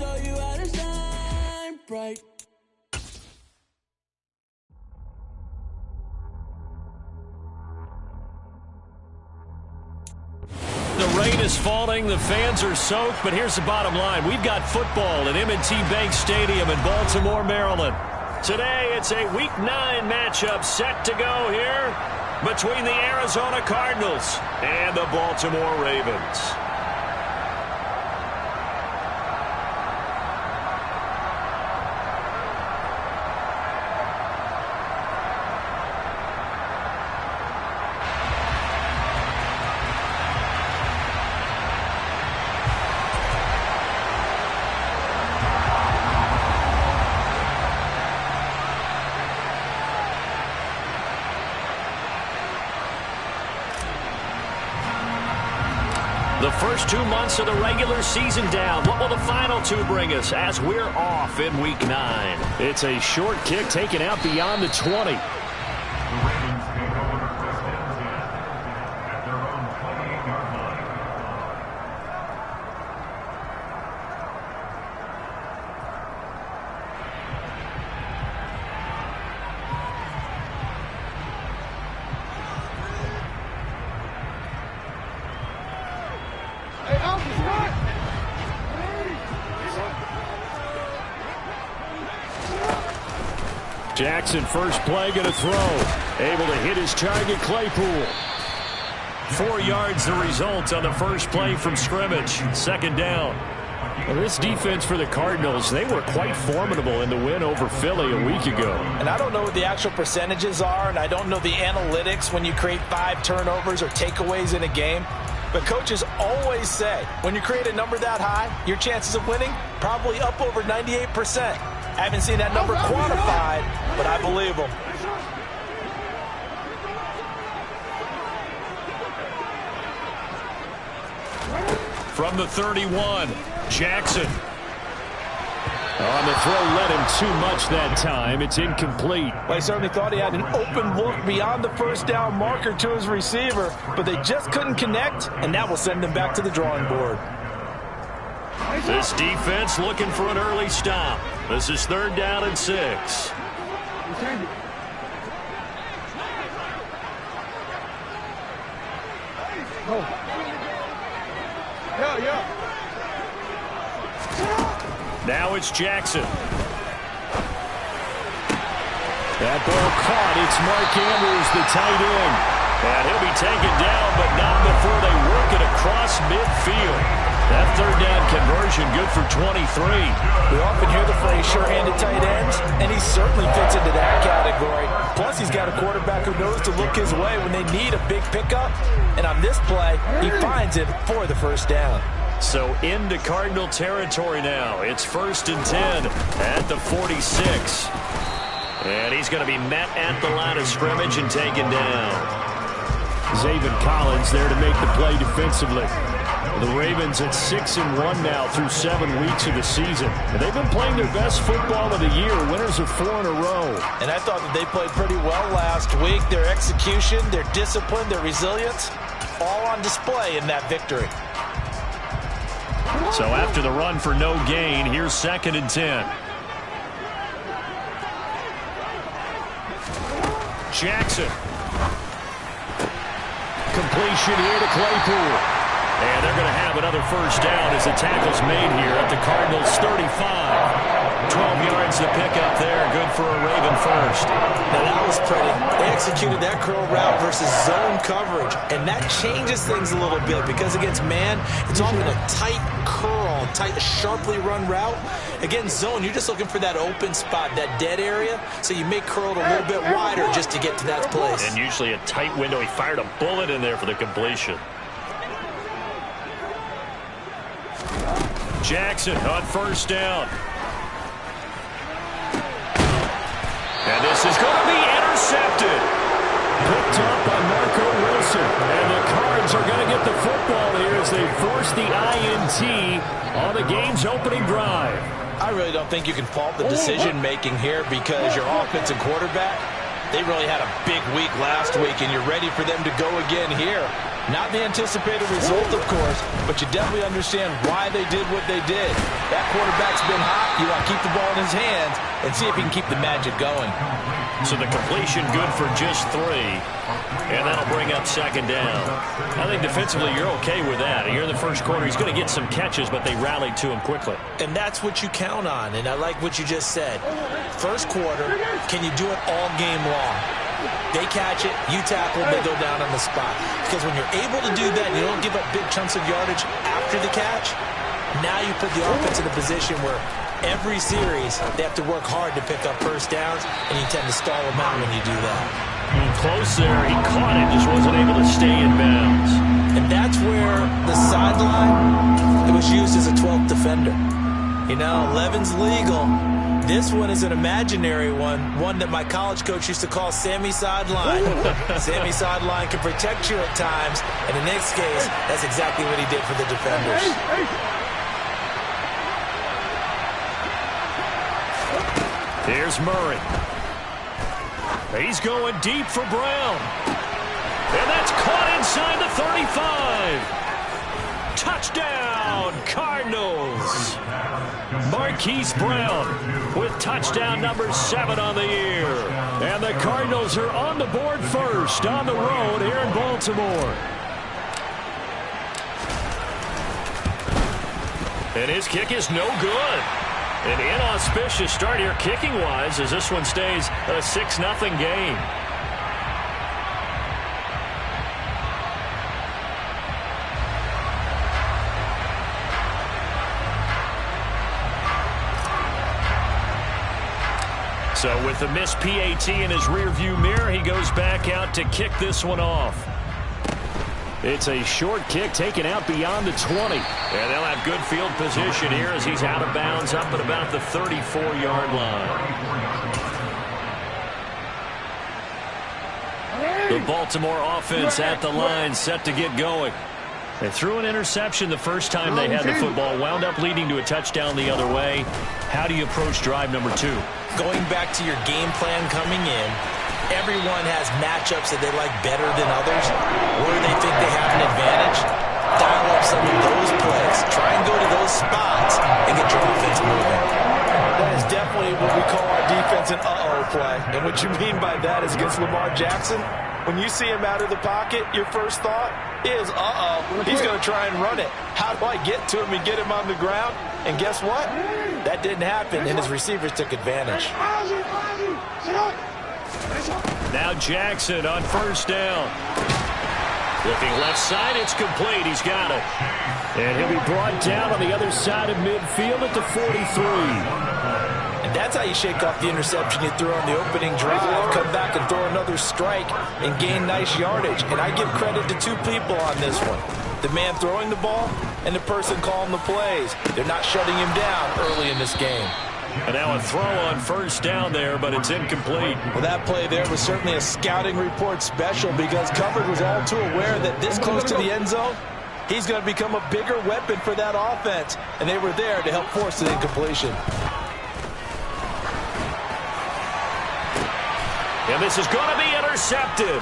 show you how to shine bright. The rain is falling, the fans are soaked, but here's the bottom line. We've got football at M&T Bank Stadium in Baltimore, Maryland. Today, it's a Week 9 matchup set to go here between the Arizona Cardinals and the Baltimore Ravens. The first 2 months of the regular season down. What will the final 2 bring us as we're off in Week 9? It's a short kick taken out beyond the 20. Jackson, first play, going to throw. Able to hit his target, Claypool. 4 yards the result on the first play from scrimmage. Second down. Well, this defense for the Cardinals, they were quite formidable in the win over Philly a week ago. And I don't know what the actual percentages are, and I don't know the analytics when you create 5 turnovers or takeaways in a game. But coaches always say, when you create a number that high, your chances of winning probably up over 98%. I haven't seen that number quantified, but I believe them. From the 31, Jackson. On the throw, led him too much that time. It's incomplete. Well, he certainly thought he had an open look beyond the first down marker to his receiver, but they just couldn't connect, and that will send him back to the drawing board. This defense looking for an early stop. This is 3rd down and 6. Now it's Jackson. That ball caught. It's Mark Andrews, the tight end. And he'll be taken down, but not before they work it across midfield. That 3rd down conversion good for 23. We often hear the phrase sure-handed tight ends, and he certainly fits into that category. Plus, he's got a quarterback who knows to look his way when they need a big pickup. And on this play, he finds it for the first down. So into Cardinal territory now. It's 1st and 10 at the 46. And he's going to be met at the line of scrimmage and taken down. Zaven Collins there to make the play defensively. The Ravens at 6-1 now through 7 weeks of the season. And they've been playing their best football of the year. Winners of 4 in a row. And I thought that they played pretty well last week. Their execution, their discipline, their resilience, all on display in that victory. So after the run for no gain, here's 2nd and 10. Jackson. Completion here to Claypool. And they're going to have another first down as the tackle's made here at the Cardinals' 35. 12 yards to pick up there. Good for a Raven first. Now that was pretty. They executed that curl route versus zone coverage. And that changes things a little bit because against man, it's often a tight curl, tight, sharply run route. Against zone, you're just looking for that open spot, that dead area. So you make curl a little bit wider just to get to that place. And usually a tight window. He fired a bullet in there for the completion. Jackson on first down. And this is going to be intercepted. Picked up by Marco Wilson. And the Cards are going to get the football here as they force the INT on the game's opening drive. I really don't think you can fault the decision-making here because your offensive quarterback, they really had a big week last week, and you're ready for them to go again here. Not the anticipated result, of course, but you definitely understand why they did what they did. That quarterback's been hot. You want to keep the ball in his hands and see if he can keep the magic going. So the completion good for just 3. And that'll bring up second down. I think defensively you're okay with that. Here in the first quarter, he's going to get some catches, but they rallied to him quickly. And that's what you count on, and I like what you just said. First quarter, can you do it all game long? They catch it, you tackle, they go down on the spot. Because when you're able to do that, you don't give up big chunks of yardage after the catch, now you put the offense in a position where every series they have to work hard to pick up first downs, and you tend to stall them out when you do that. Close there. He caught it, just wasn't able to stay in bounds. And that's where the sideline, it was used as a 12th defender. You know, 11's legal. This one is an imaginary one that my college coach used to call Sammy Sideline. Sammy Sideline can protect you at times, and in this case, that's exactly what he did for the defenders. Here's Murray. He's going deep for Brown. And that's caught inside the 35. Touchdown, Cardinals. Marquise Brown with touchdown number 7 on the year. And the Cardinals are on the board first on the road here in Baltimore. And his kick is no good. An inauspicious start here kicking-wise as this one stays a 6-0 game. So with the missed PAT in his rearview mirror, he goes back out to kick this one off. It's a short kick taken out beyond the 20. And they'll have good field position here as he's out of bounds up at about the 34-yard line. The Baltimore offense at the line, set to get going. They threw an interception the first time they had the football, wound up leading to a touchdown the other way. How do you approach drive number 2? Going back to your game plan coming in, everyone has matchups that they like better than others, where they think they have an advantage. Dial up some of those plays. Try and go to those spots and get your offense moving. That is definitely what we call our defense an uh-oh play. And what you mean by that is against Lamar Jackson, when you see him out of the pocket, your first thought is, uh-oh, he's going to try and run it. How do I get to him and get him on the ground? And guess what? That didn't happen, and his receivers took advantage. Now Jackson on first down. Looking left side, it's complete. He's got it. And he'll be brought down on the other side of midfield at the 43. And that's how you shake off the interception you threw on the opening drive. Come back and throw another strike and gain nice yardage. And I give credit to 2 people on this one. The man throwing the ball and the person calling the plays. They're not shutting him down early in this game. And now a throw on first down there, but it's incomplete. Well, that play there was certainly a scouting report special because coverage was all too aware that this close to the end zone, he's going to become a bigger weapon for that offense. And they were there to help force the incompletion. And this is going to be intercepted.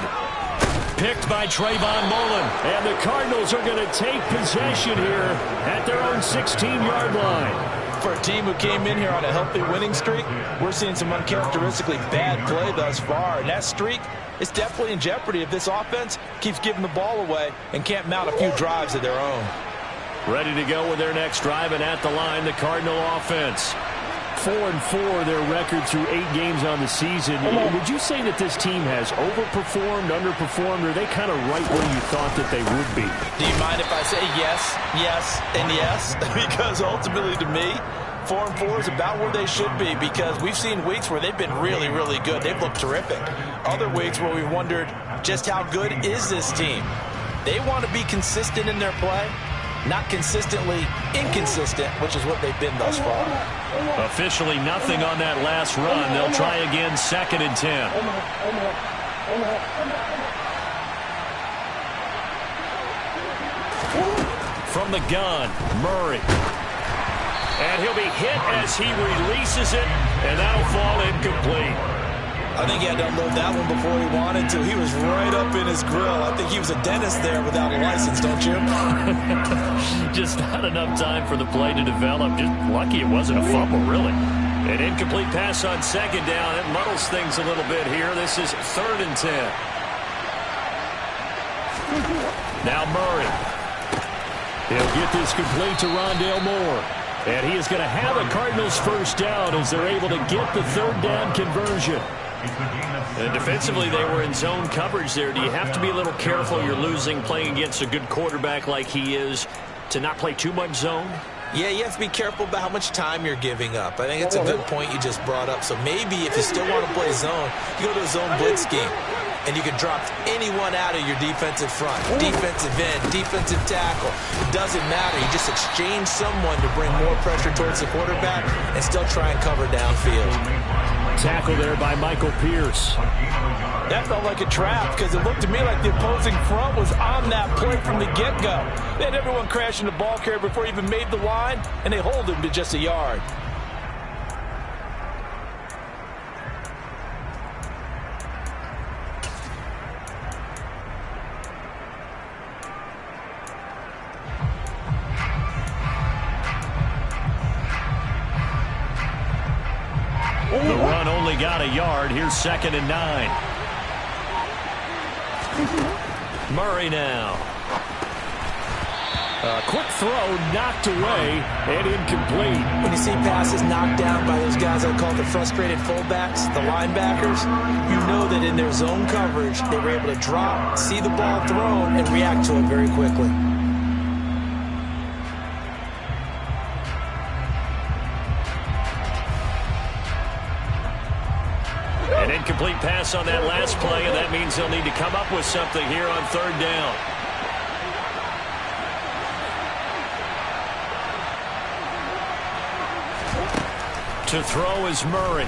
Picked by Trayvon Mullen. And the Cardinals are going to take possession here at their own 16-yard line. For a team who came in here on a healthy winning streak, we're seeing some uncharacteristically bad play thus far. And that streak is definitely in jeopardy if this offense keeps giving the ball away and can't mount a few drives of their own. Ready to go with their next drive, and at the line, the Cardinal offense. 4-4 their record through 8 games on the season. Would you say that this team has overperformed, underperformed, or are they kind of right where you thought that they would be? Do you mind if I say yes, yes, and yes? Because ultimately to me, 4-4 is about where they should be because we've seen weeks where they've been really, really good. They've looked terrific. Other weeks where we've wondered just how good is this team. They want to be consistent in their play. Not consistently inconsistent, which is what they've been thus far. Officially nothing on that last run. They'll try again, 2nd and 10. From the gun, Murray. And he'll be hit as he releases it, and that'll fall incomplete. I think he had to unload that one before he wanted to. He was right up in his grill. I think he was a dentist there without a license, don't you? Just not enough time for the play to develop. Just lucky it wasn't a fumble, really. An incomplete pass on second down. It muddles things a little bit here. This is 3rd and 10. Now Murray. He'll get this complete to Rondale Moore. And he is going to have a Cardinals first down as they're able to get the 3rd down conversion. And defensively, they were in zone coverage there. Do you have to be a little careful? You're losing playing against a good quarterback like he is to not play too much zone? Yeah, you have to be careful about how much time you're giving up. I think it's a good point you just brought up. So maybe if you still want to play zone, you go to a zone blitz scheme. And you can drop anyone out of your defensive front, defensive end, defensive tackle. It doesn't matter. You just exchange someone to bring more pressure towards the quarterback and still try and cover downfield. Tackle there by Michael Pierce. That felt like a trap because it looked to me like the opposing front was on that play from the get-go. They had everyone crashing the ball carrier before he even made the line, and they hold him to just a yard. The run only got a yard. Here's 2nd and 9. Murray now. A quick throw knocked away and incomplete. When you see passes knocked down by those guys I call the frustrated fullbacks, the linebackers, you know that in their zone coverage, they were able to drop, see the ball thrown, and react to it very quickly. An incomplete pass on that last play, and that means they'll need to come up with something here on 3rd down. To throw is Murray.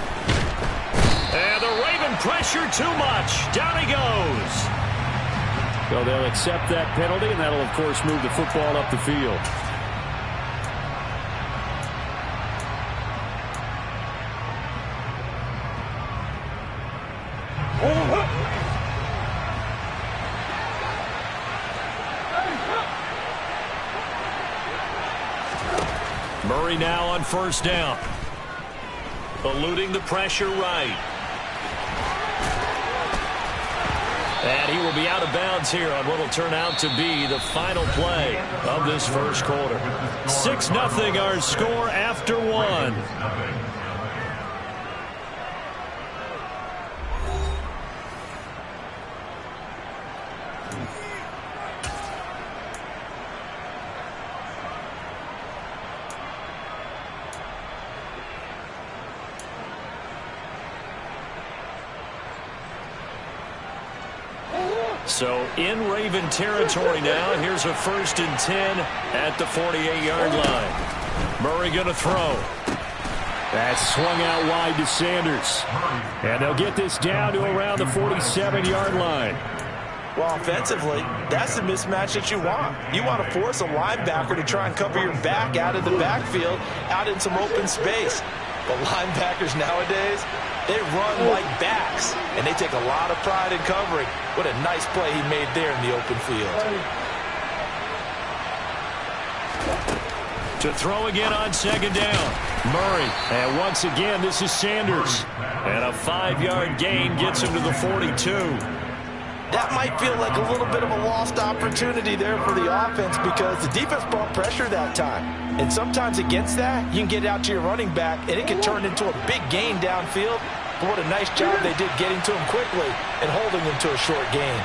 And the Raven pressure too much. Down he goes. So they'll accept that penalty, and that'll, of course, move the football up the field. Murray now on 1st down. Eluding the pressure right. And he will be out of bounds here on what will turn out to be the final play of this first quarter. 6-0 our score after 1. So in Raven territory now. Here's a 1st and 10 at the 48-yard line. Murray going to throw. That's swung out wide to Sanders. And they'll get this down to around the 47-yard line. Well, offensively, that's the mismatch that you want. You want to force a linebacker to try and cover your back out of the backfield, out in some open space. But linebackers nowadays, they run like backs, and they take a lot of pride in covering. What a nice play he made there in the open field. To throw again on 2nd down. Murray. And once again, this is Sanders. And a 5-yard gain gets him to the 42. That might feel like a little bit of a lost opportunity there for the offense because the defense brought pressure that time. And sometimes against that, you can get out to your running back, and it can turn into a big gain downfield. But what a nice job they did getting to him quickly and holding him to a short gain.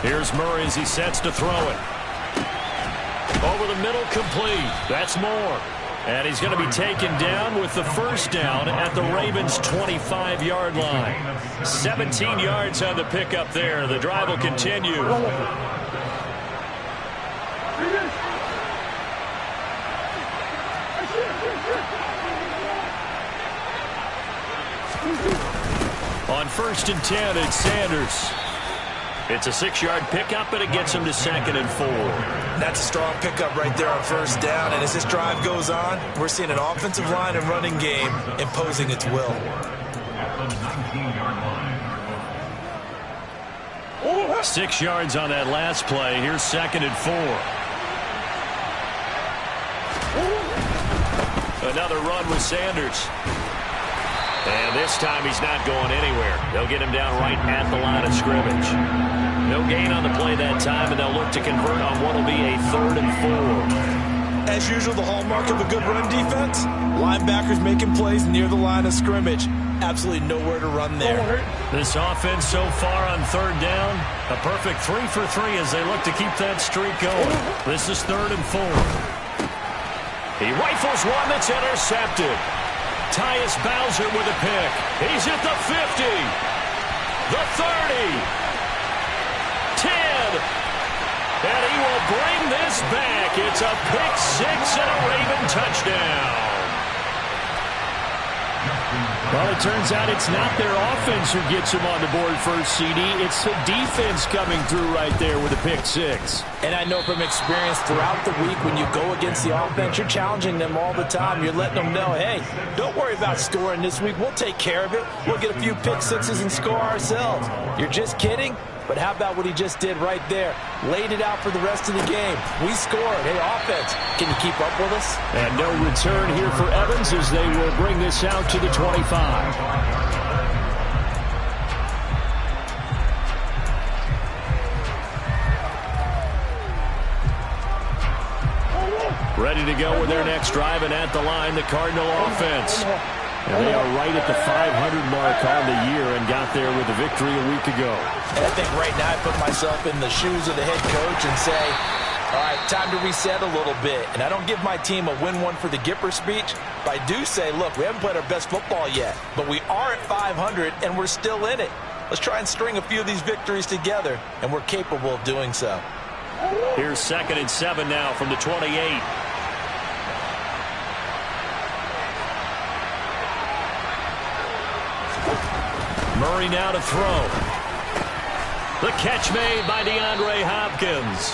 Here's Murray as he sets to throw it. Over the middle, complete. That's Moore. And he's going to be taken down with the 1st down at the Ravens' 25-yard line. 17 yards on the pickup there. The drive will continue. On 1st and 10, it's Sanders. It's a 6-yard pickup, and it gets him to 2nd and 4. That's a strong pickup right there on first down. And as this drive goes on, we're seeing an offensive line and running game imposing its will. 6 yards on that last play. Here's 2nd and 4. Another run with Sanders. And this time he's not going anywhere. They'll get him down right at the line of scrimmage. No gain on the play that time, and they'll look to convert on what will be a 3rd and 4. As usual, the hallmark of a good run defense, linebackers making plays near the line of scrimmage. Absolutely nowhere to run there. This offense so far on 3rd down, a perfect 3 for 3 as they look to keep that streak going. This is 3rd and 4. He rifles one that's intercepted. Tyus Bowser with a pick. He's at the 50, the 30, 10, and he will bring this back. It's a pick 6 and a Raven touchdown. Well, it turns out it's not their offense who gets him on the board first, CD. It's the defense coming through right there with a pick 6. And I know from experience throughout the week when you go against the offense, you're challenging them all the time. You're letting them know, hey, don't worry about scoring this week. We'll take care of it. We'll get a few pick 6s and score ourselves. You're just kidding? But how about what he just did right there? Laid it out for the rest of the game. We scored. Hey, offense, can you keep up with us? And no return here for Evans as they will bring this out to the 25. Ready to go with their next drive, and at the line, the Cardinal offense. And they are right at the 500 mark on the year and got there with a victory a week ago. And I think right now I put myself in the shoes of the head coach and say, all right, time to reset a little bit. And I don't give my team a win one for the Gipper speech, but I do say, look, we haven't played our best football yet, but we are at 500 and we're still in it. Let's try and string a few of these victories together, and we're capable of doing so. Here's 2nd and 7 now from the 28. Murray now to throw. The catch made by DeAndre Hopkins.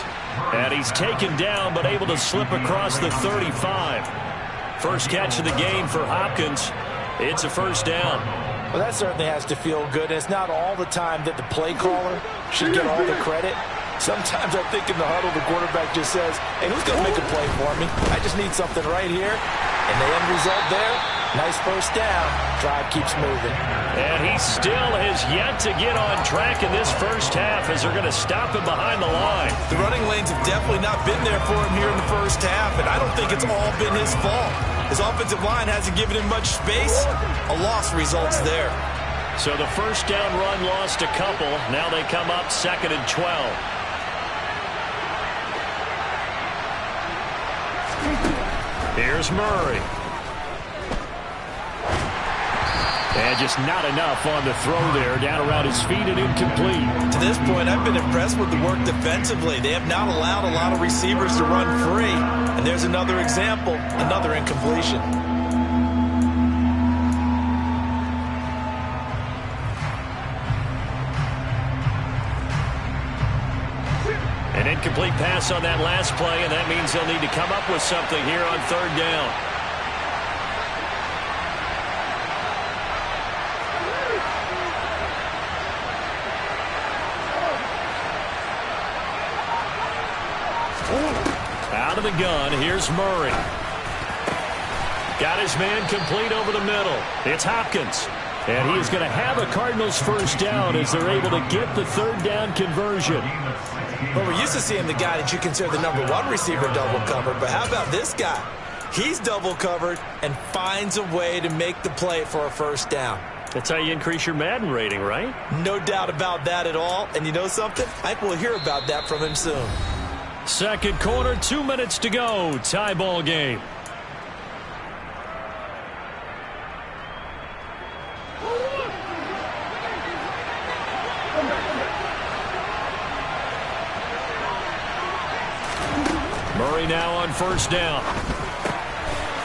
And he's taken down but able to slip across the 35. First catch of the game for Hopkins. It's a first down. Well, that certainly has to feel good. It's not all the time that the play caller should get all the credit. Sometimes I think in the huddle the quarterback just says, hey, who's going to make a play for me? I just need something right here. And the end result there, nice first down. Drive keeps moving. And he still has yet to get on track in this first half as they're going to stop him behind the line. The running lanes have definitely not been there for him here in the first half, and I don't think it's all been his fault. His offensive line hasn't given him much space. A loss results there. So the first down run lost a couple. Now they come up 2nd and 12. Here's Murray. And just not enough on the throw there. Down around his feet and incomplete. To this point, I've been impressed with the work defensively. They have not allowed a lot of receivers to run free. And there's another example, another incompletion. An incomplete pass on that last play, and that means they'll need to come up with something here on 3rd down. Out of the gun, here's Murray. Got his man complete over the middle. It's Hopkins. And he is going to have a Cardinals first down as they're able to get the 3rd down conversion. Well, we're used to seeing the guy that you consider the #1 receiver double covered, but how about this guy? He's double covered and finds a way to make the play for a first down. That's how you increase your Madden rating, right? No doubt about that at all. And you know something? I think we'll hear about that from him soon. Second quarter, 2 minutes to go. Tie ball game. Murray now on first down.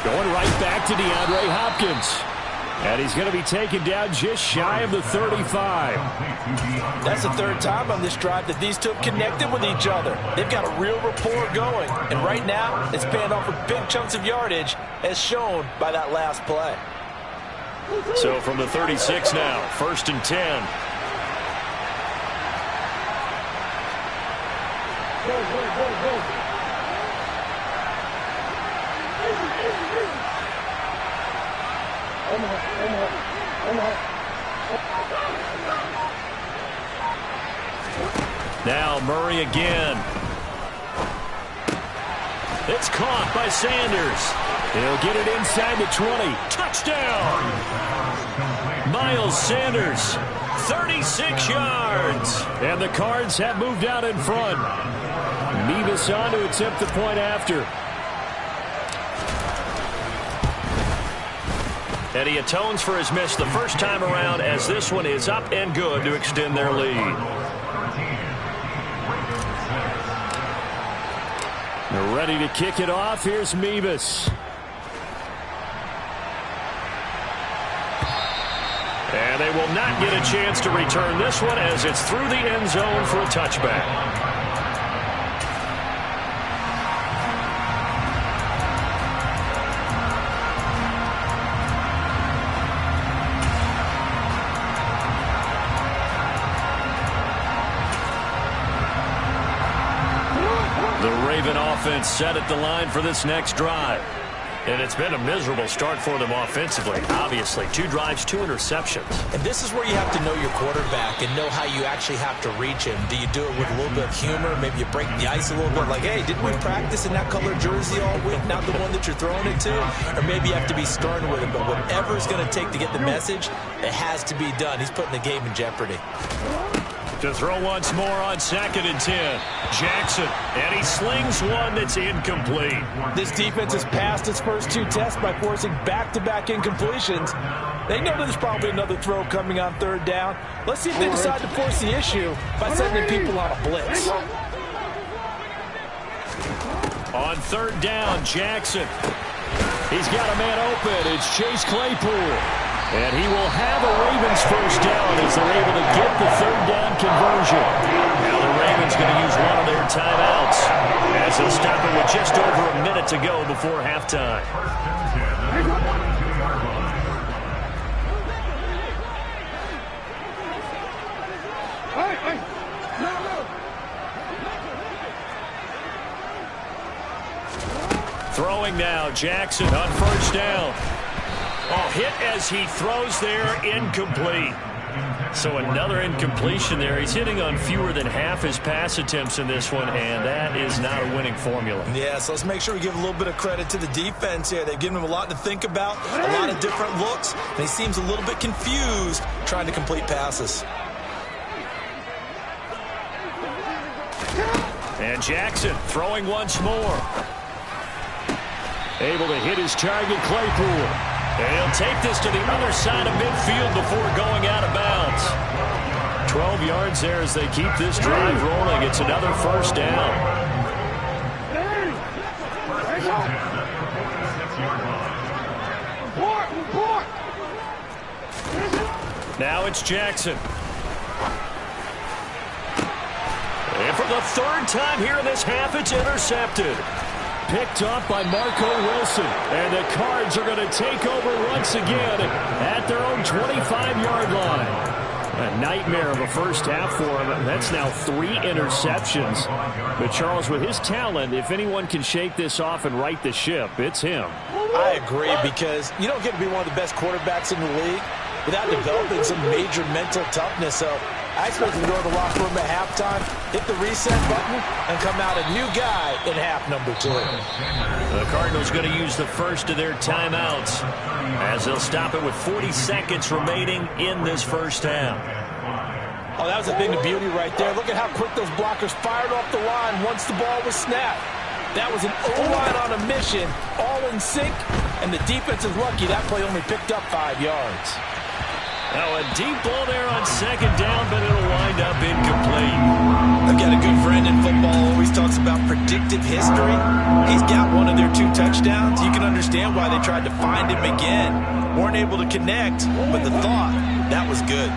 Going right back to DeAndre Hopkins. And he's going to be taken down just shy of the 35. That's the third time on this drive that these two have connected with each other. They've got a real rapport going. And right now, it's paying off with big chunks of yardage, as shown by that last play. So from the 36 now, 1st and 10. Now Murray again. It's caught by Sanders. He'll get it inside the 20. Touchdown! Miles Sanders, 36 yards. And the Cards have moved out in front. Mevis on to attempt the point after. And he atones for his miss the first time around, as this one is up and good to extend their lead. They're ready to kick it off. Here's Mevis. And they will not get a chance to return this one, as it's through the end zone for a touchback. Offense set at the line for this next drive. And it's been a miserable start for them offensively. Obviously, 2 drives, 2 interceptions. And this is where you have to know your quarterback and know how you actually have to reach him. Do you do it with a little bit of humor? Maybe you break the ice a little bit, like, hey, didn't we practice in that color jersey all week, not the one that you're throwing it to? Or maybe you have to be stern with him. But whatever it's going to take to get the message, it has to be done. He's putting the game in jeopardy. To throw once more on 2nd and 10. Jackson, and he slings one that's incomplete. This defense has passed its first 2 tests by forcing back-to-back incompletions. They know there's probably another throw coming on 3rd down. Let's see if they decide to force the issue by sending people on a blitz. On 3rd down, Jackson. He's got a man open. It's Chase Claypool. And he will have a Ravens first down as they're able to get the 3rd down conversion. Now the Ravens going to use one of their timeouts, as they'll stop it with just over a minute to go before halftime. Throwing now, Jackson on 1st down. Oh, hit as he throws there, incomplete. So another incompletion there. He's hitting on fewer than half his pass attempts in this one, and that is not a winning formula. Yeah, so let's make sure we give a little bit of credit to the defense here. They've given him a lot to think about, a lot of different looks, and he seems a little bit confused trying to complete passes. And Jackson throwing once more. Able to hit his target, Claypool. And he'll take this to the other side of midfield before going out of bounds. 12 yards there as they keep this drive rolling. It's another 1st down. Now it's Jackson. And for the 3rd time here in this half, it's intercepted. Picked up by Marco Wilson. And the Cards are going to take over once again at their own 25-yard line. A nightmare of a first half for him. That's now 3 interceptions. But Charles, with his talent, if anyone can shake this off and right the ship, it's him. I agree, because you don't get to be one of the best quarterbacks in the league without developing some major mental toughness. So I expect him to go to the locker room at halftime, hit the reset button, and come out a new guy in half number 2. The Cardinals going to use the first of their timeouts as they'll stop it with 40 seconds remaining in this first half. Oh, that was a thing of beauty right there. Look at how quick those blockers fired off the line once the ball was snapped. That was an O-line on a mission, all in sync, and the defense is lucky that play only picked up 5 yards. Now a deep ball there on 2nd down, but it'll wind up incomplete. I've got a good friend in football, always talks about predictive history. He's got one of their 2 touchdowns. You can understand why they tried to find him again. Weren't able to connect, but the thought, that was good.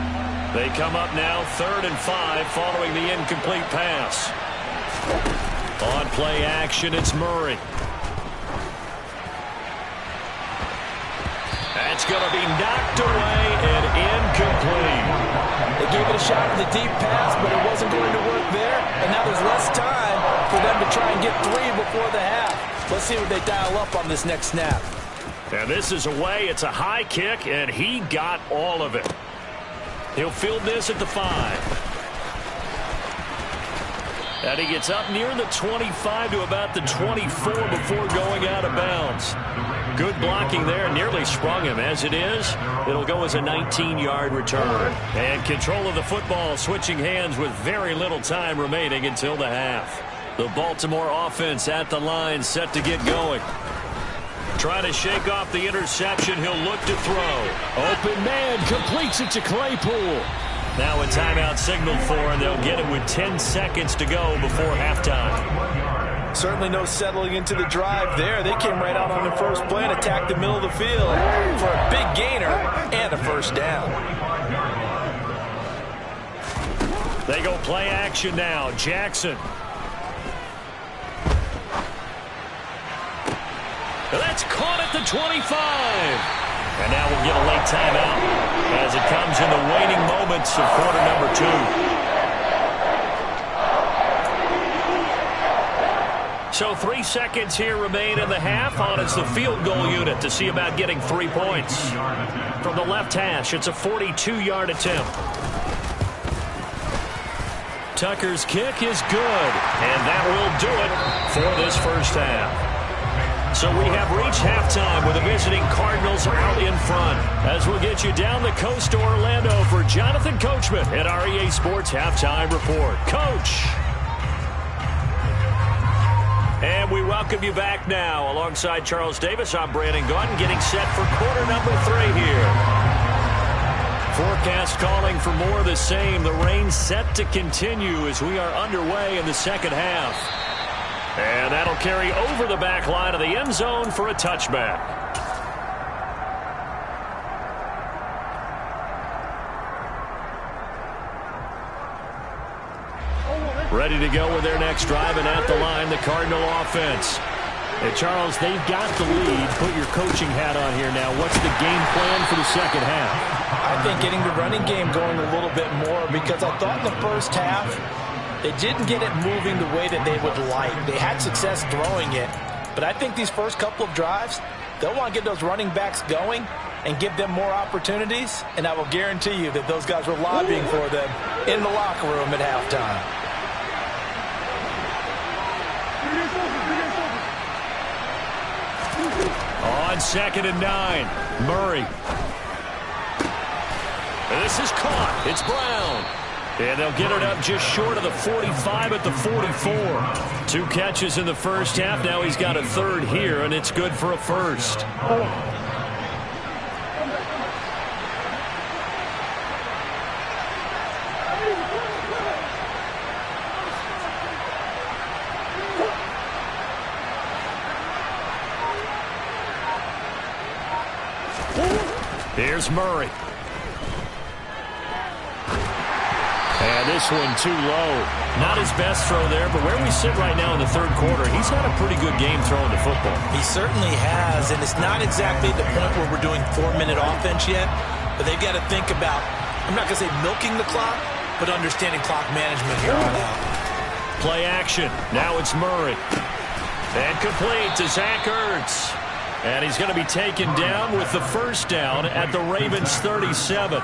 They come up now 3rd and 5 following the incomplete pass. On play action, it's Murray. That's going to be knocked away and incomplete. They gave it a shot with a deep pass, but it wasn't going to work there. And now there's less time for them to try and get 3 before the half. Let's see what they dial up on this next snap. And this is away. It's a high kick, and he got all of it. He'll field this at the 5. And he gets up near the 25 to about the 24 before going out of bounds. Good blocking there. Nearly sprung him. As it is, it'll go as a 19-yard return. And control of the football switching hands with very little time remaining until the half. The Baltimore offense at the line set to get going. Trying to shake off the interception. He'll look to throw. Open man completes it to Claypool. Now a timeout signaled for, and they'll get him with 10 seconds to go before halftime. Certainly no settling into the drive there. They came right out on the first play and attacked the middle of the field for a big gainer and a first down. They go play action now. Jackson. That's caught at the 25. And now we'll get a late timeout as it comes in the waning moments of quarter number 2. So 3 seconds here remain in the half. On it's the field goal unit to see about getting 3 points. From the left hash, it's a 42-yard attempt. Tucker's kick is good, and that will do it for this first half. So we have reached halftime with the visiting Cardinals out in front. As we'll get you down the coast to Orlando for Jonathan Coachman at our EA Sports Halftime Report. Coach! And we welcome you back now. Alongside Charles Davis, I'm Brandon Gaudin, getting set for quarter number 3 here. Forecast calling for more of the same. The rain set to continue as we are underway in the second half. And that'll carry over the back line of the end zone for a touchback. Ready to go with their next drive, and at the line, the Cardinal offense. Hey, Charles, they've got the lead. Put your coaching hat on here now. What's the game plan for the second half? I think getting the running game going a little bit more, because I thought in the first half, they didn't get it moving the way that they would like. They had success throwing it, but I think these first couple of drives, they'll want to get those running backs going and give them more opportunities, and I will guarantee you that those guys were lobbying for them in the locker room at halftime. On 2nd and 9, Murray. This is caught. It's Brown. And they'll get it up just short of the 45 at the 44. 2 catches in the first half. Now he's got a 3rd here, and it's good for a first. Here's Murray. And this one too low. Not his best throw there, but where we sit right now in the 3rd quarter, he's had a pretty good game throwing the football. He certainly has, and it's not exactly the point where we're doing 4-minute offense yet, but they've got to think about, I'm not going to say milking the clock, but understanding clock management here on out. Play action. Now it's Murray. And complete to Zach Ertz. And he's going to be taken down with the first down at the Ravens 37.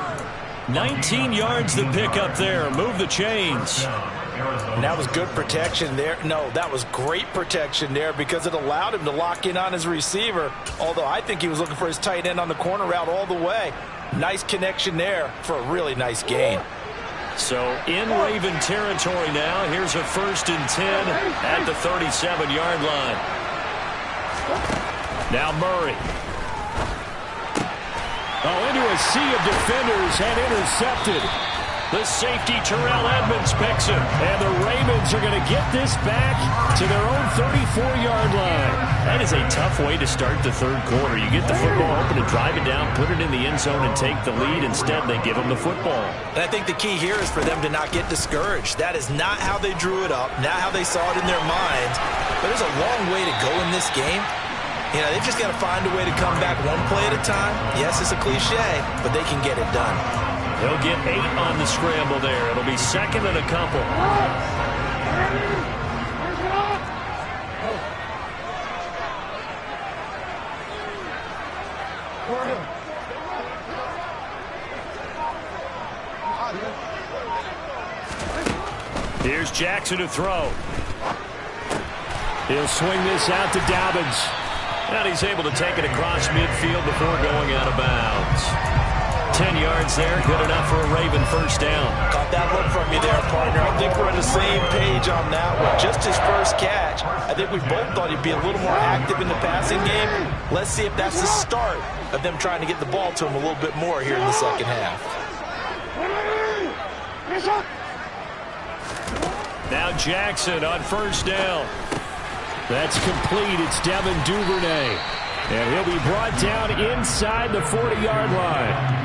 19 yards to pick up there. Move the chains. And that was good protection there. No, that was great protection there because it allowed him to lock in on his receiver, although I think he was looking for his tight end on the corner route all the way. Nice connection there for a really nice gain. So in Raven territory now. Here's a 1st and 10 at the 37-yard line. Now Murray. Oh, into a sea of defenders and intercepted. The safety, Terrell Edmonds, picks him. And the Ravens are going to get this back to their own 34-yard line. That is a tough way to start the third quarter. You get the football open and drive it down, put it in the end zone, and take the lead. Instead, they give them the football. And I think the key here is for them to not get discouraged. That is not how they drew it up, not how they saw it in their minds. But there's a long way to go in this game. You know, they've just got to find a way to come back one play at a time. Yes, it's a cliche, but they can get it done. They'll get 8 on the scramble there. It'll be second and a couple. Here's Jackson to throw. He'll swing this out to Dobbins. And he's able to take it across midfield before going out of bounds. 10 yards there, good enough for a Raven first down. Caught that look from you there, partner. I think we're on the same page on that one. Just his first catch. I think we both thought he'd be a little more active in the passing game. Let's see if that's the start of them trying to get the ball to him a little bit more here in the second half. Now Jackson on first down. That's complete. It's Devin Duvernay. And he'll be brought down inside the 40-yard line.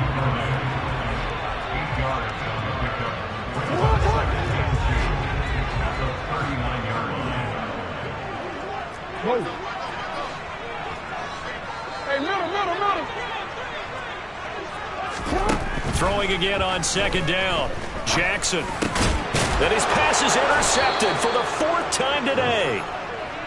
Throwing again on second down. Jackson. And his pass is intercepted for the 4th time today.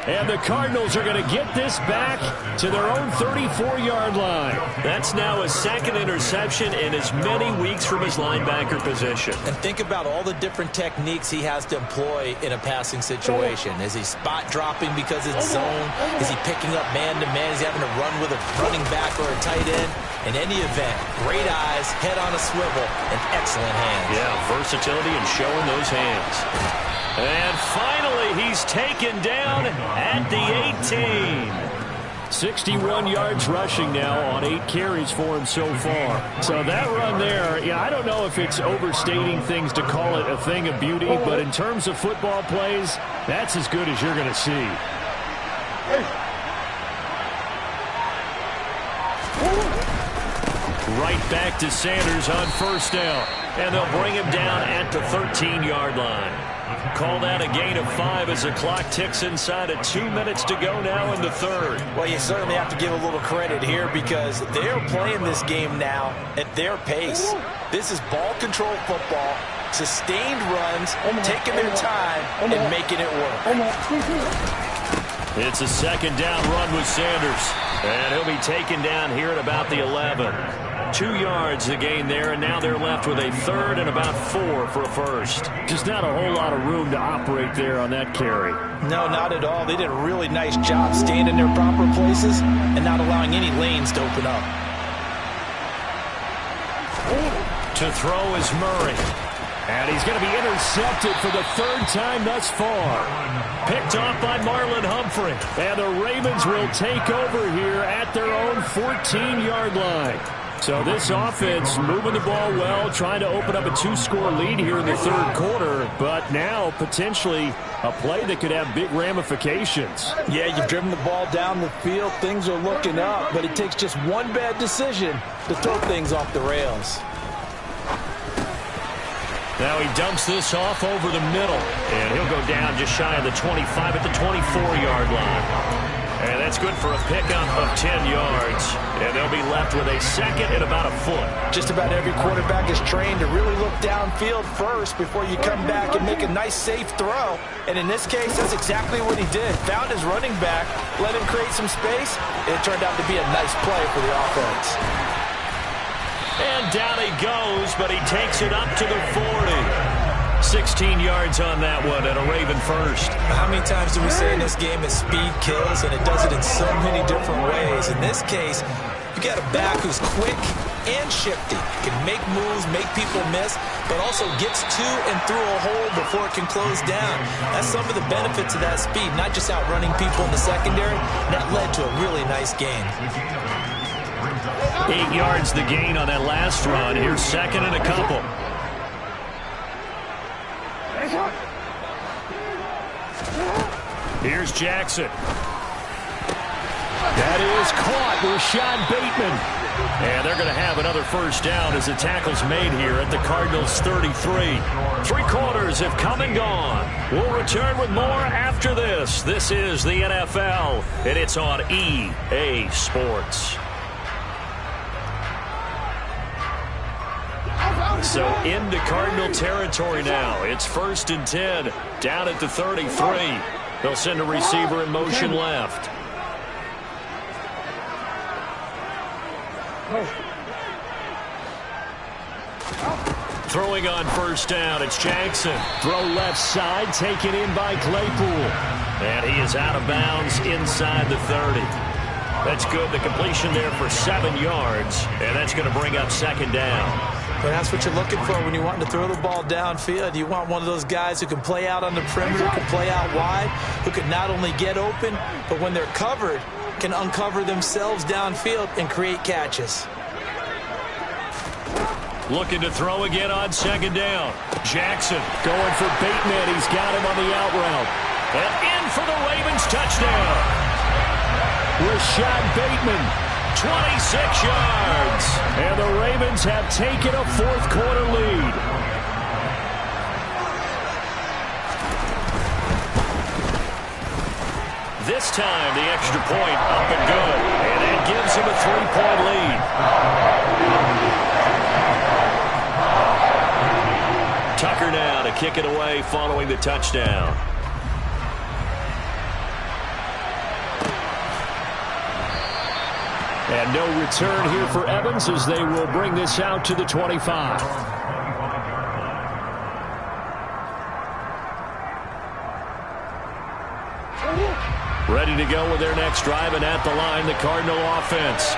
And the Cardinals are going to get this back to their own 34-yard line. That's now his 2nd interception in as many weeks from his linebacker position. And think about all the different techniques he has to employ in a passing situation. Is he spot dropping because it's zone? Is he picking up man-to-man? Is he having to run with a running back or a tight end? In any event, great eyes, head on a swivel, and excellent hands. Yeah, versatility and showing those hands. And finally, he's taken down at the 18. 61 yards rushing now on 8 carries for him so far. So that run there, yeah, I don't know if it's overstating things to call it a thing of beauty, but in terms of football plays, that's as good as you're going to see. Right back to Sanders on first down. And they'll bring him down at the 13-yard line. Call that a gain of 5 as the clock ticks inside of 2 minutes to go now in the third. Well, you certainly have to give a little credit here because they're playing this game now at their pace. This is ball control football, sustained runs, taking their time, and making it work. It's a second down run with Sanders. And he'll be taken down here at about the 11. 2 yards the gain there, and now they're left with a 3rd and about 4 for a first. Just not a whole lot of room to operate there on that carry. No, not at all. They did a really nice job staying in their proper places and not allowing any lanes to open up. To throw is Murray. And he's going to be intercepted for the 3rd time thus far. Picked off by Marlon Humphrey. And the Ravens will take over here at their own 14-yard line. So this offense moving the ball well, trying to open up a 2-score lead here in the third quarter, but now potentially a play that could have big ramifications. Yeah, you've driven the ball down the field. Things are looking up, but it takes just one bad decision to throw things off the rails. Now he dumps this off over the middle, and he'll go down just shy of the 25 at the 24-yard line. And that's good for a pickup of 10 yards. And they'll be left with a 2nd and about a foot. Just about every quarterback is trained to really look downfield first before you come back and make a nice, safe throw. And in this case, that's exactly what he did. Found his running back, let him create some space, and it turned out to be a nice play for the offense. And down he goes, but he takes it up to the 40. 16 yards on that one and a Raven first. How many times do we say in this game that speed kills, and it does it in so many different ways? In this case, you got a back who's quick and shifty. Can make moves, make people miss, but also gets to and through a hole before it can close down. That's some of the benefits of that speed, not just outrunning people in the secondary. That led to a really nice game. 8 yards the gain on that last run. Here's 2nd and a couple. Here's Jackson. That is caught. Rashad Bateman. And they're going to have another first down as the tackle's made here at the Cardinals' 33. 3 quarters have come and gone. We'll return with more after this. This is the NFL, and it's on EA Sports. So into Cardinal territory now. It's 1st and 10, down at the 33. They'll send a receiver in motion left. Throwing on first down, it's Jackson. Throw left side, taken in by Claypool. And he is out of bounds inside the 30. That's good. The completion there for 7 yards. And that's going to bring up 2nd down. But that's what you're looking for when you want to throw the ball downfield. You want one of those guys who can play out on the perimeter, can play out wide, who can not only get open, but when they're covered, can uncover themselves downfield and create catches. Looking to throw again on 2nd down. Jackson going for Bateman. He's got him on the out route. And in for the Ravens touchdown. Rashad Bateman, 26 yards. And the Ravens have taken a 4th quarter lead. This time the extra point up and good. And it gives him a 3-point lead. Tucker now to kick it away following the touchdown. And no return here for Evans as they will bring this out to the 25. Ready to go with their next drive, and at the line, the Cardinal offense.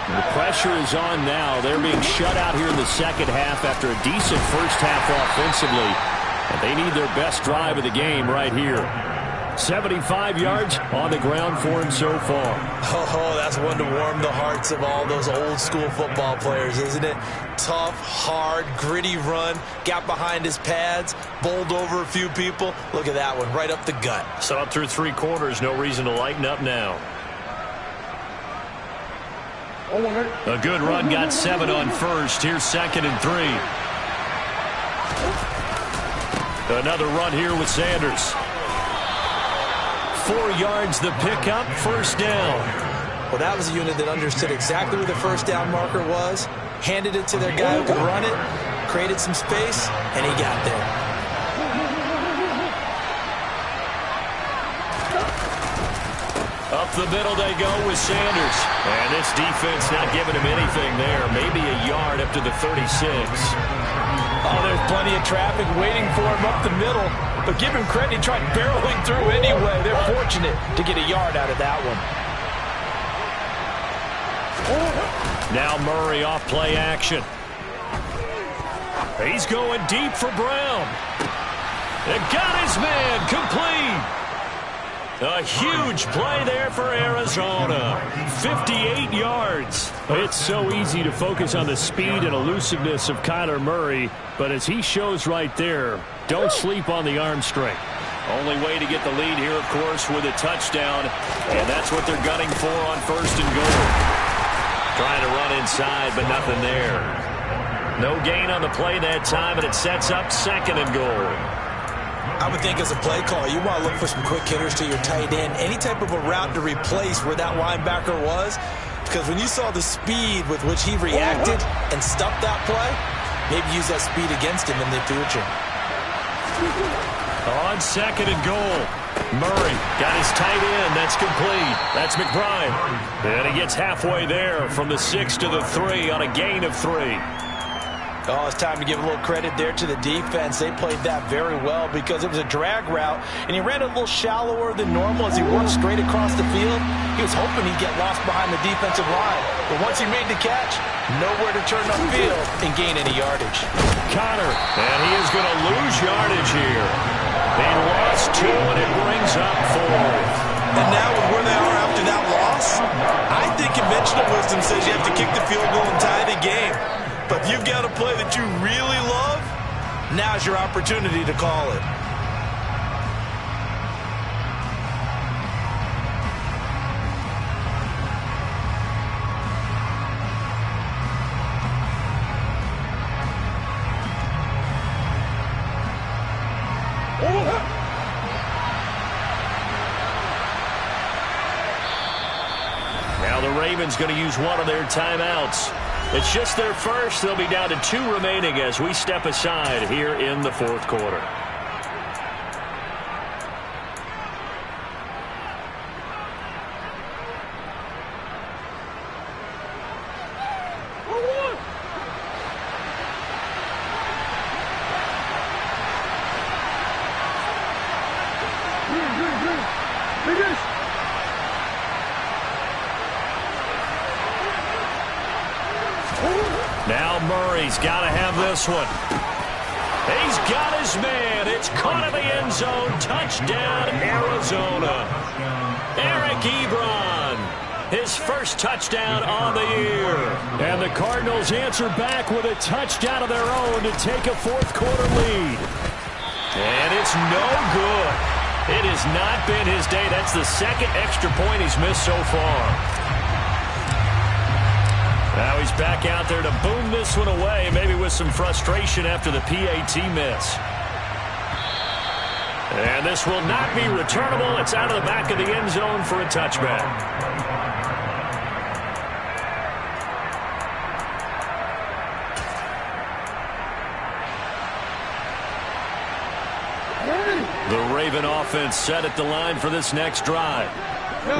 The pressure is on now. They're being shut out here in the second half after a decent first half offensively. And they need their best drive of the game right here. 75 yards on the ground for him so far. Oh, that's one to warm the hearts of all those old school football players, isn't it? Tough, hard, gritty run. Got behind his pads, bowled over a few people. Look at that one, right up the gut. So up through 3 quarters, no reason to lighten up now. A good run, got 7 on first. Here's 2nd and 3. Another run here with Sanders. 4 yards the pickup, first down. Well, that was a unit that understood exactly where the first down marker was, handed it to their guy who could run it, created some space, and he got there. Up the middle they go with Sanders. And this defense not giving him anything there. Maybe a yard up to the 36. Oh, there's plenty of traffic waiting for him up the middle. But give him credit, he tried barreling through anyway. They're fortunate to get a yard out of that one. Now Murray off play action. He's going deep for Brown. And got his man complete. A huge play there for Arizona. 58 yards. It's so easy to focus on the speed and elusiveness of Kyler Murray, but as he shows right there, don't sleep on the arm strength. Only way to get the lead here, of course, with a touchdown, and that's what they're gunning for on 1st and goal. Trying to run inside, but nothing there. No gain on the play that time, and it sets up 2nd and goal. I would think as a play call, you want to look for some quick hitters to your tight end, any type of a route to replace where that linebacker was, because when you saw the speed with which he reacted and stuffed that play, maybe use that speed against him in the future. On 2nd and goal, Murray got his tight end. That's complete. That's McBride. And he gets halfway there from the 6 to the 3 on a gain of 3. Oh, it's time to give a little credit there to the defense. They played that very well because it was a drag route, and he ran a little shallower than normal as he worked straight across the field. He was hoping he'd get lost behind the defensive line. But once he made the catch, nowhere to turn upfield and gain any yardage. Connor, and he is going to lose yardage here. They lost 2, and it brings up 4. And now with where they are after that loss, I think conventional wisdom says you have to kick the field goal and tie the game. But if you've got a play that you really love, Now's your opportunity to call it. Now the Ravens going to use one of their timeouts. It's just their first. They'll be down to 2 remaining as we step aside here in the fourth quarter. Now Murray's got to have this one. He's got his man. It's caught in the end zone. Touchdown, Arizona. Eric Ebron, his first touchdown on the year. And the Cardinals answer back with a touchdown of their own to take a fourth quarter lead. And it's no good. It has not been his day. That's the second extra point he's missed so far. Now he's back out there to boom this one away, maybe with some frustration after the PAT miss. And this will not be returnable. It's out of the back of the end zone for a touchback. The Raven offense set at the line for this next drive.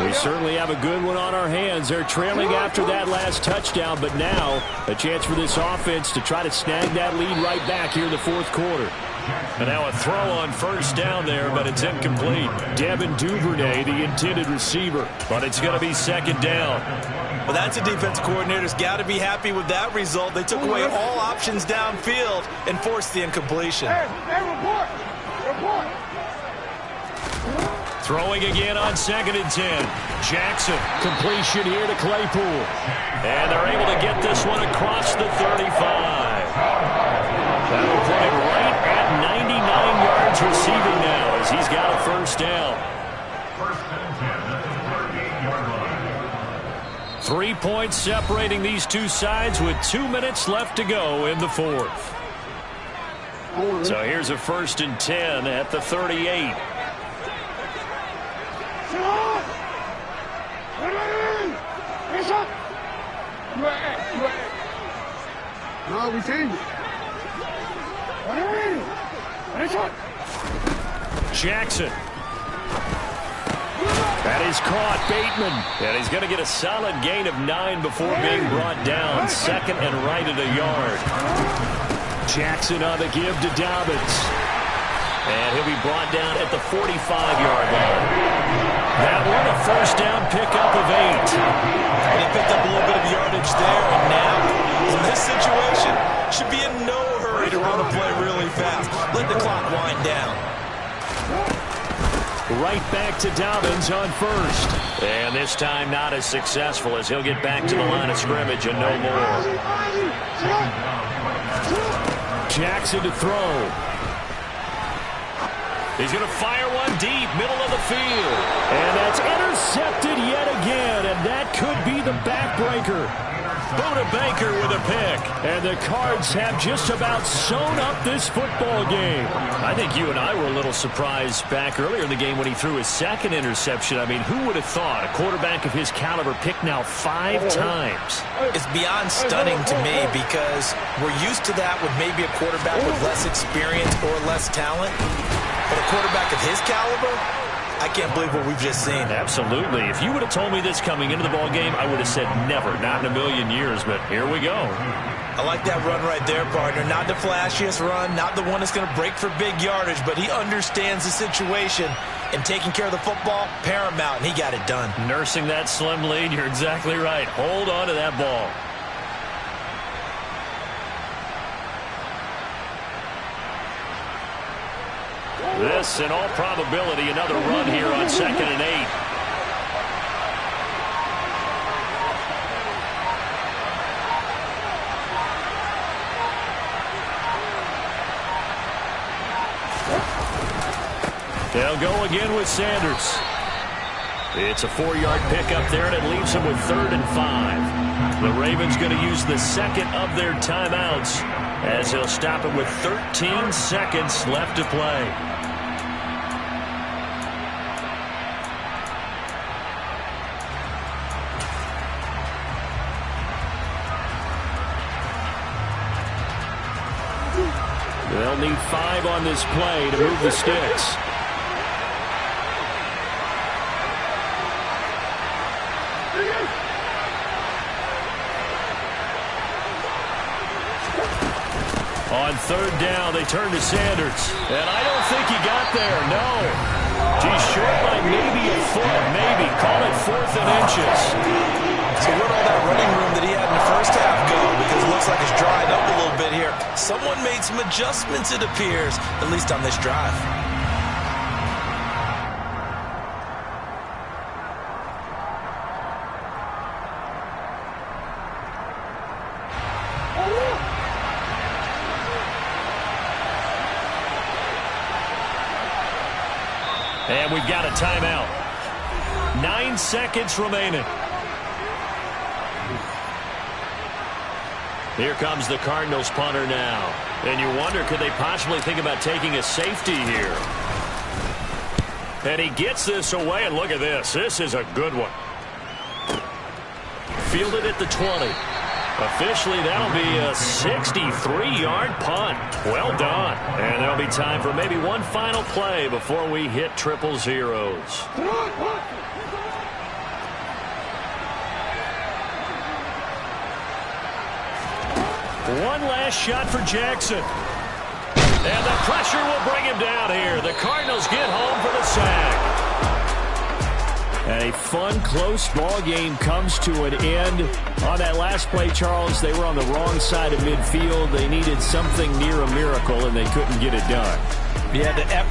We certainly have a good one on our hands. They're trailing after that last touchdown, but now a chance for this offense to try to snag that lead right back here in the fourth quarter. And now a throw on first down there, but it's incomplete. Devin Duvernay, the intended receiver. But it's going to be second down. Well, that's a defense coordinator's got to be happy with that result. They took away all options downfield and forced the incompletion. Report. Throwing again on 2nd and 10. Jackson. Completion here to Claypool. And they're able to get this one across the 35. That'll put him right at 99 yards receiving now as he's got a first down. 3 points separating these two sides with 2 minutes left to go in the fourth. So here's a 1st and 10 at the 38. Jackson. That is caught. Bateman. And he's going to get a solid gain of 9 before being brought down. 2nd and right at a yard. Jackson on the give to Dobbins. And he'll be brought down at the 45-yard line. That one a first down pickup of 8. They picked up a little bit of yardage there, and now, in this situation, should be in no hurry to run the play really fast. Let the clock wind down. Right back to Dobbins on first. And this time not as successful as he'll get back to the line of scrimmage and no more. Jackson to throw. He's going to fire one deep, middle of the field. And that's intercepted yet again, and that could be the backbreaker. Buda Baker with a pick. And the Cards have just about sewn up this football game. I think you and I were a little surprised back earlier in the game when he threw his second interception. I mean, who would have thought a quarterback of his caliber picked now 5 times? It's beyond stunning to me because we're used to that with maybe a quarterback with less experience or less talent. But a quarterback of his caliber, I can't believe what we've just seen. Absolutely. If you would have told me this coming into the ball game, I would have said never, not in a million years, but here we go. I like that run right there, partner. Not the flashiest run, not the one that's going to break for big yardage, but he understands the situation, and taking care of the football, paramount, and he got it done. Nursing that slim lead, you're exactly right. Hold on to that ball. This, in all probability, another run here on 2nd and 8. They'll go again with Sanders. It's a 4-yard pickup there, and it leaves them with 3rd and 5. The Ravens going to use the second of their timeouts as they'll stop it with 13 seconds left to play. They'll need 5 on this play to move the sticks. On 3rd down, they turn to Sanders. And I don't think he got there, no. He's short by maybe a foot, maybe. Call it 4th and inches. So where'd all that running room that he had in the first half go? Because it looks like it's dried up a little bit here. Someone made some adjustments, it appears, at least on this drive. And we've got a timeout. 9 seconds remaining. Here comes the Cardinals punter now. And you wonder, could they possibly think about taking a safety here? And he gets this away, and look at this. This is a good one. Fielded at the 20. Officially, that'll be a 63-yard punt. Well done. And there'll be time for maybe one final play before we hit triple zeros. One last shot for Jackson. And the pressure will bring him down here. The Cardinals get home for the sack. And a fun, close ball game comes to an end. On that last play, Charles, they were on the wrong side of midfield. They needed something near a miracle, and they couldn't get it done. Yeah, the effort